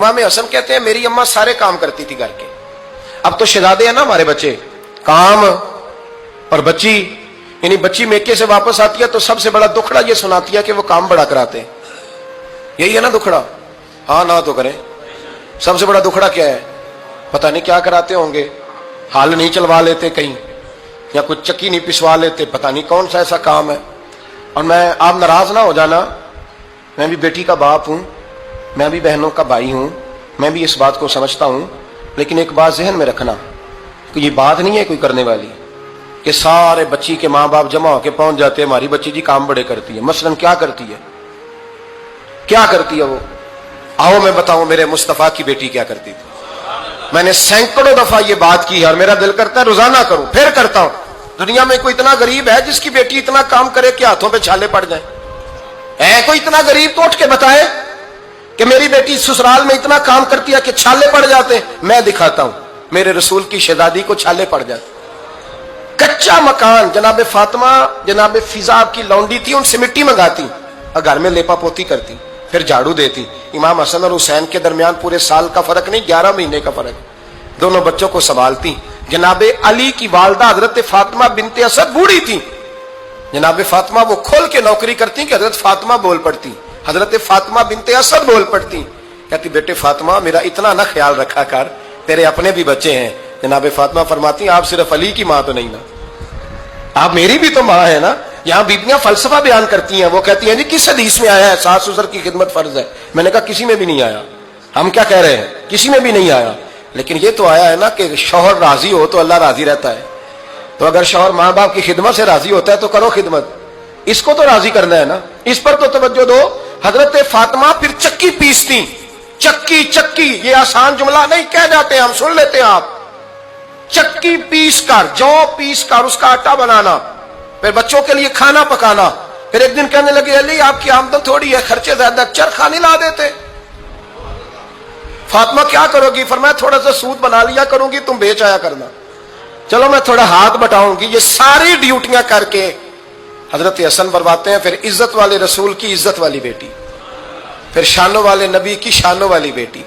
इमाम हसन कहते हैं मेरी अम्मा सारे काम करती थी घर के। अब तो शहजादे हैं ना हमारे बच्चे, काम और बच्ची, यानी बच्ची मेके से वापस आती है तो सबसे बड़ा दुखड़ा ये सुनाती है कि वो काम बड़ा कराते हैं। यही है ना दुखड़ा? हाँ ना तो करें। सबसे बड़ा दुखड़ा क्या है? पता नहीं क्या कराते होंगे, हाल नहीं चलवा लेते कहीं, या कुछ चक्की नहीं पिसवा लेते, पता नहीं कौन सा ऐसा काम है। और मैं, आप नाराज ना हो जाना, मैं भी बेटी का बाप हूं, मैं भी बहनों का भाई हूं, मैं भी इस बात को समझता हूं, लेकिन एक बात जहन में रखना कि ये बात नहीं है कोई करने वाली कि सारे बच्ची के माँ बाप जमा होकर पहुंच जाते हैं हमारी बच्ची जी काम बड़े करती है। मसलन क्या करती है, क्या करती है वो? आओ मैं बताऊं मेरे मुस्तफा की बेटी क्या करती थी। मैंने सैकड़ों दफा ये बात की है और मेरा दिल करता है रोजाना करूं, फिर करता हूं। दुनिया में कोई इतना गरीब है जिसकी बेटी इतना काम करे कि हाथों पे छाले पड़ जाए? है कोई इतना गरीब तो उठ के बताए कि मेरी बेटी ससुराल में इतना काम करती है कि छाले पड़ जाते हैं? मैं दिखाता हूं, मेरे रसूल की शहजादी को छाले पड़ जाते। कच्चा मकान, जनाबे फातिमा जनाबे फिजा की लौंडी थी, उनसे मिट्टी मंगाती और घर में लेपा पोती करती, फिर झाड़ू देती। इमाम हसन और हुसैन के दरमियान पूरे साल का फर्क नहीं, 11 महीने का फर्क। दोनों बच्चों को संभालती। जनाबे अली की वालदा हजरत फातिमा बिनते असद बूढ़ी थी, जनाबे फातिमा वो खोल के नौकरी करती कि हजरत फातिमा बोल पड़ती, हजरत फातिमा बिनते असद बोल पड़ती। कहती बेटे फातिमा मेरा इतना ना ख्याल रखा कर, तेरे अपने भी बच्चे हैं। जनाबे फातिमा फरमाती आप सिर्फ अली की माँ तो नहीं ना, आप मेरी भी तो माँ है ना। यहाँ बीबियां फलसफा बयान करती हैं, वो कहती हैं जी किस हदीस में आया है सास ससुर की खिदमत फर्ज है? मैंने कहा किसी में भी नहीं आया। हम क्या कह रहे हैं, किसी में भी नहीं आया, लेकिन ये तो आया है ना कि शौहर राजी हो तो अल्लाह राजी रहता है। तो अगर शौहर माँ बाप की खिदमत से राजी होता है तो करो खिदमत, इसको तो राजी करना है ना, इस पर तो तवज्जो दो। हजरत फातिमा फिर चक्की पीसती। चक्की चक्की ये आसान जुमला नहीं कह जाते, हम सुन लेते हैं आप। चक्की पीस कर, जौ पीस कर उसका आटा बनाना, फिर बच्चों के लिए खाना पकाना। फिर एक दिन कहने लगे अली आपकी आमदन थोड़ी है, खर्चे ज्यादा, चरखा नहीं ला देते। फातिमा क्या करोगी? फरमाया थोड़ा सा सूद बना लिया करूंगी, तुम बेच आया करना। चलो मैं थोड़ा हाथ बटाऊंगी। ये सारी ड्यूटियां करके हजरत हसन बरवाते हैं। फिर इज्जत वाले रसूल की इज्जत वाली बेटी, फिर शानों वाले नबी की शानों वाली बेटी।